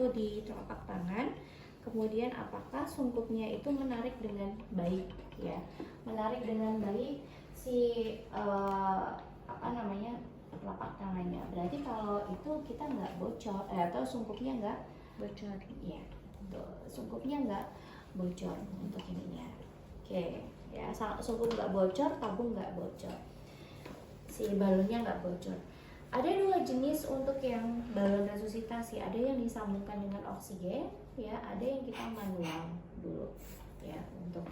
itu di telapak tangan. Kemudian apakah sungkupnya itu menarik dengan baik ya, menarik dengan baik si telapak tangannya. Berarti kalau itu kita nggak bocor atau sungkupnya nggak bocor ya, sungkupnya nggak bocor untuk ininya. Oke ya, sungkup nggak bocor, tabung nggak bocor, si balonnya nggak bocor. Ada dua jenis untuk yang balon resusitasi, ada yang disambungkan dengan oksigen ya, ada yang kita manual dulu ya. Untuk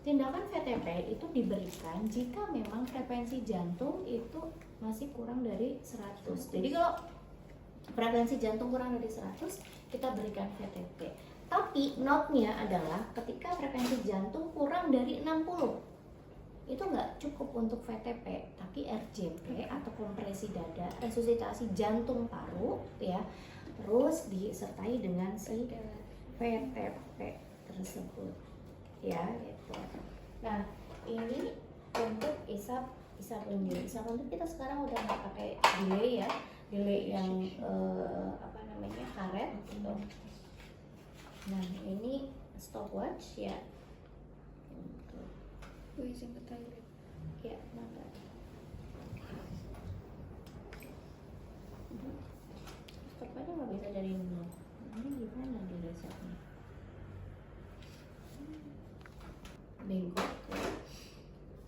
tindakan VTP itu diberikan jika memang frekuensi jantung itu masih kurang dari 100. Jadi kalau frekuensi jantung kurang dari 100 kita berikan VTP. Tapi note-nya adalah ketika frekuensi jantung kurang dari 60 itu nggak cukup untuk VTP, tapi RJP atau kompresi dada, resusitasi jantung paru ya, terus disertai dengan si VTP tersebut ya gitu. Nah ini untuk isap lendir. Isap lendir kita sekarang udah nggak pakai delay ya, delay yang karet gitu. Nah ini stopwatch ya. Izin ke toilet. Ya, mangga. Stopwatchnya nggak bisa dari nol. Ini gimana di resepnya? Bengkok.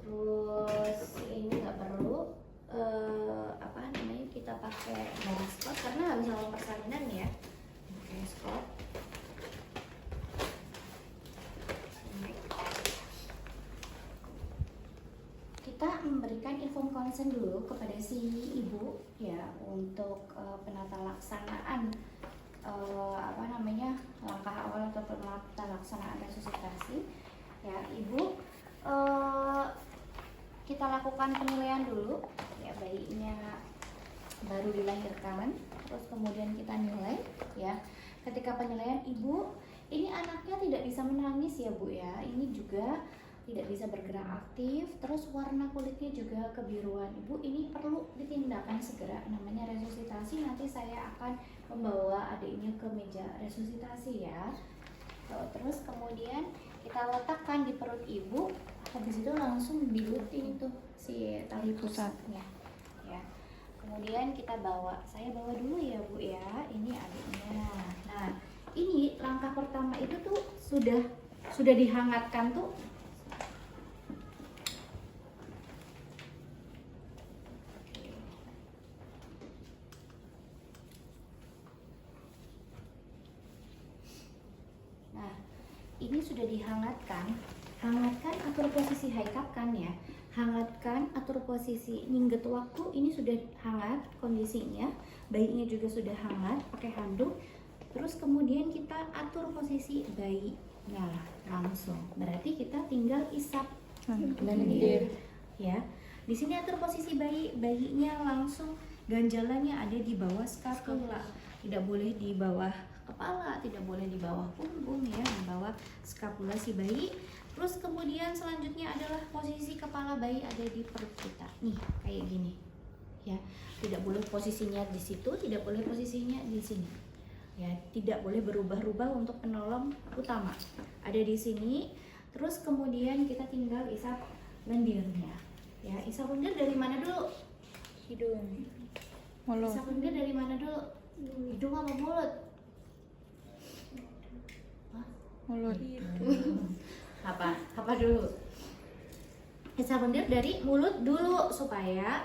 Terus ini nggak perlu kita pakai garis spot karena nggak bisa lompat persalinan ya. Oke, spot. Kita memberikan inform consent dulu kepada si ibu ya untuk penata laksanaan langkah awal atau penata laksanaan resusitasi ya. Ibu kita lakukan penilaian dulu ya, bayinya baru dilahirkan, terus kemudian kita nilai ya. Ketika penilaian ibu, ini anaknya tidak bisa menangis ya Bu ya, ini juga tidak bisa bergerak aktif, terus warna kulitnya juga kebiruan. Ibu ini perlu ditindakkan segera, namanya resusitasi. Nanti saya akan membawa adiknya ke meja resusitasi ya. Terus kemudian kita letakkan di perut ibu, habis itu langsung dilutin tuh si tali pusatnya ya. Kemudian kita saya bawa dulu ya Bu ya, ini adiknya. Nah ini langkah pertama itu tuh sudah dihangatkan tuh. Ini sudah dihangatkan, atur posisi high cup kan ya, hangatkan, atur posisi nyingget waktu, ini sudah hangat kondisinya, bayinya juga sudah hangat, pakai handuk, terus kemudian kita atur posisi bayi, nah langsung, berarti kita tinggal isap lendir ya. Di sini atur posisi bayinya langsung, ganjalannya ada di bawah skapula, tidak boleh di bawah kepala, tidak boleh di bawah punggung ya, di bawah skapula si bayi. Terus kemudian selanjutnya adalah posisi kepala bayi ada di perut kita nih, kayak gini ya. Tidak boleh posisinya di situ, tidak boleh posisinya di sini ya, tidak boleh berubah-ubah untuk penolong utama ada di sini. Terus kemudian kita tinggal isap lendirnya ya. Isap lendir dari mana dulu? Hidung. Mulut. Isap lendir dari mana dulu? Hidung apa mulut? Mulut. Apa dulu? Isap lendir dari mulut dulu supaya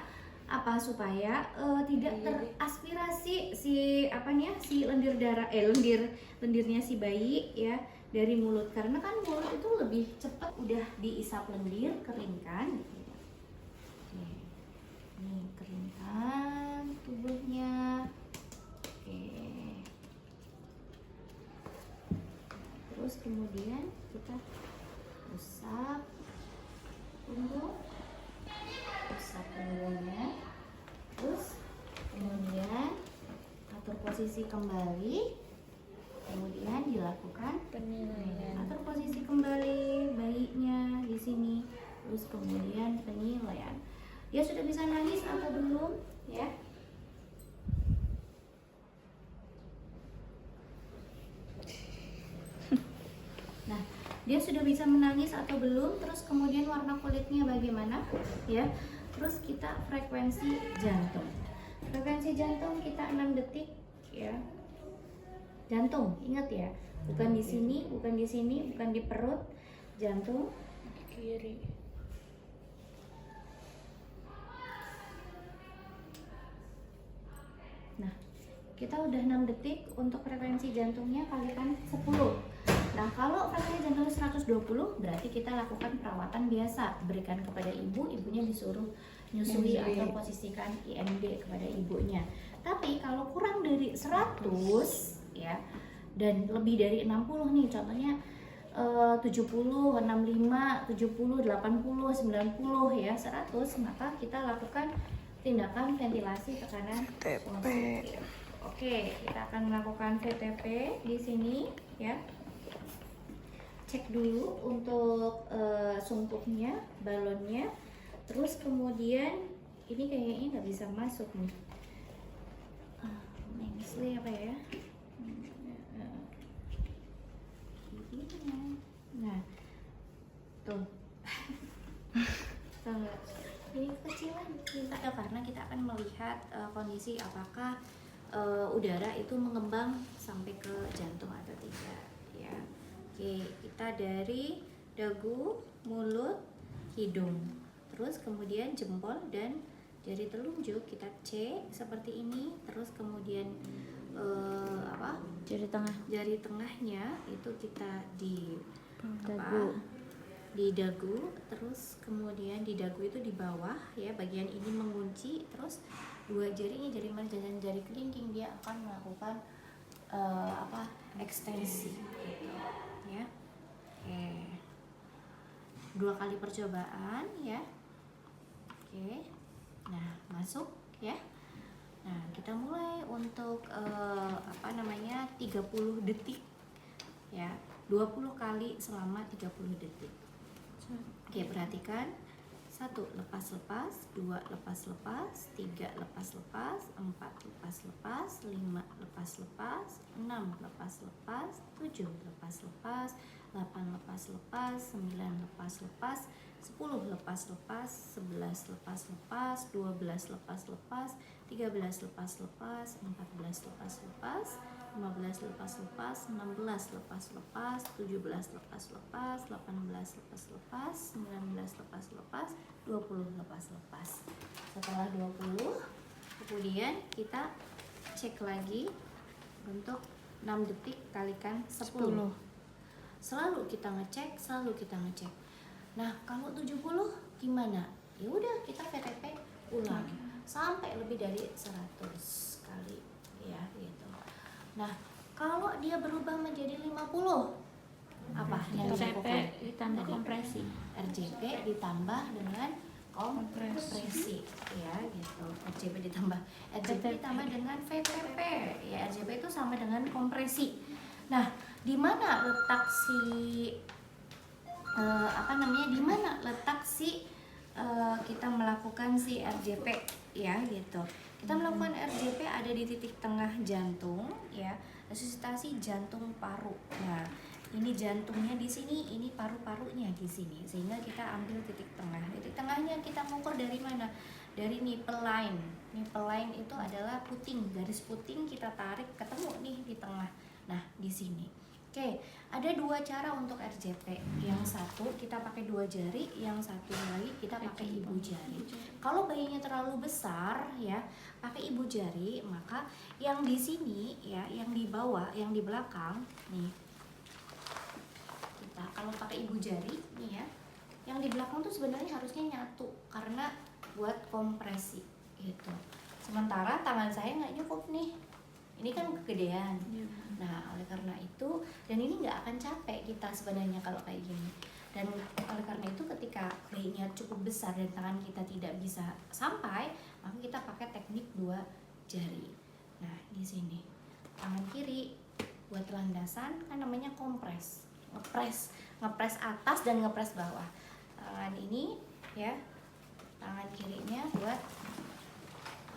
tidak teraspirasi si lendirnya si bayi ya dari mulut, karena kan mulut itu lebih cepat. Udah diisap lendir, keringkan nih, keringkan tubuhnya. Terus kemudian kita usap punggungnya, terus kemudian atur posisi kembali, kemudian dilakukan penilaian. Atur posisi kembali bayinya di sini, terus kemudian penilaian. Dia sudah bisa nangis atau belum ya? dia sudah bisa menangis atau belum, terus kemudian warna kulitnya bagaimana, ya. Terus kita frekuensi jantung. Frekuensi jantung kita 6 detik, ya. Jantung, ingat ya, bukan di sini, bukan di sini, bukan di perut, jantung. Kiri. Nah, kita udah 6 detik untuk frekuensi jantungnya kalikan 10. Nah, kalau frekuensi jantungnya 120, berarti kita lakukan perawatan biasa, berikan kepada ibu, ibunya disuruh nyusui atau posisikan IMD kepada ibunya. Tapi kalau kurang dari 100 ya, dan lebih dari 60 nih, contohnya 70, 65, 70, 80, 90 ya, 100, maka kita lakukan tindakan ventilasi tekanan positif. Oke, kita akan melakukan VTP di sini ya. Cek dulu untuk sungkuknya, balonnya. Terus kemudian ini kayaknya nggak bisa masuk nih. Mengsli apa ya? Nah, tuh. Tuh nggak? Ini kecilan kita karena kita akan melihat kondisi apakah udara itu mengembang sampai ke jantung atau tidak ya. Oke, kita dari dagu, mulut, hidung, terus kemudian jempol dan jari telunjuk kita C seperti ini, terus kemudian jari tengahnya itu kita di Dagu. di dagu, terus kemudian di dagu itu di bawah ya, bagian ini mengunci, terus dua jarinya, jari manis dan jari kelingking, dia akan melakukan ekstensi gitu, ya. Oke, 2 kali percobaan ya. Oke, nah masuk ya. Nah, kita mulai untuk 30 detik ya, 20 kali selama 30 detik. Oke, perhatikan. 1 lepas-lepas, 2 lepas-lepas, 3 lepas-lepas, 4 lepas-lepas, 5 lepas-lepas, 6 lepas-lepas, 7 lepas-lepas, 8 lepas-lepas, 9 lepas-lepas, 10 lepas-lepas, 11 lepas-lepas, 12 lepas-lepas, 13 lepas-lepas, 14 lepas-lepas, 15 lepas-lepas, 16 lepas-lepas, 17 lepas-lepas, 18 lepas-lepas, 19 lepas-lepas, 20 lepas-lepas. Setelah 20, kemudian kita cek lagi untuk 6 detik kalikan 10. Selalu kita ngecek, Nah, kalau 70 gimana? Ya udah, kita VTP ulang sampai lebih dari 100 kali ya gitu. Nah, kalau dia berubah menjadi 50, apa yang dilakukan? Ditambah kompresi. RJP ditambah dengan kompresi ya gitu. RJP ditambah dengan VTP ya. RJP itu sama dengan kompresi. Nah, di mana letak kita melakukan si RJP ya gitu. Kita melakukan RJP ada di titik tengah jantung ya, resusitasi jantung paru. Nah, ini jantungnya di sini, ini paru-parunya di sini, sehingga kita ambil titik tengah. Titik tengahnya kita mengukur dari mana? Dari nipple line. Nipple line itu adalah puting, garis puting kita tarik ketemu nih di tengah. Nah, di sini. Oke, ada 2 cara untuk RJP. Yang satu kita pakai 2 jari, yang satu lagi kita pakai ibu jari. Kalau bayinya terlalu besar ya, pakai ibu jari, maka yang di sini ya, yang di bawah, yang di belakang nih. Kita kalau pakai ibu jari nih ya, yang di belakang tuh sebenarnya harusnya nyatu karena buat kompresi gitu. Sementara tangan saya nggak cukup nih. Ini kan kegedean. Nah, oleh karena itu, dan ini nggak akan capek kita sebenarnya kalau kayak gini. Dan oleh karena itu, ketika bayinya cukup besar dan tangan kita tidak bisa sampai, maka kita pakai teknik 2 jari. Nah, di sini tangan kiri buat landasan kan namanya kompres, ngepres atas dan ngepres bawah. Tangan ini ya, tangan kirinya buat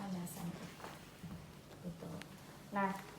landasan gitu. Nah,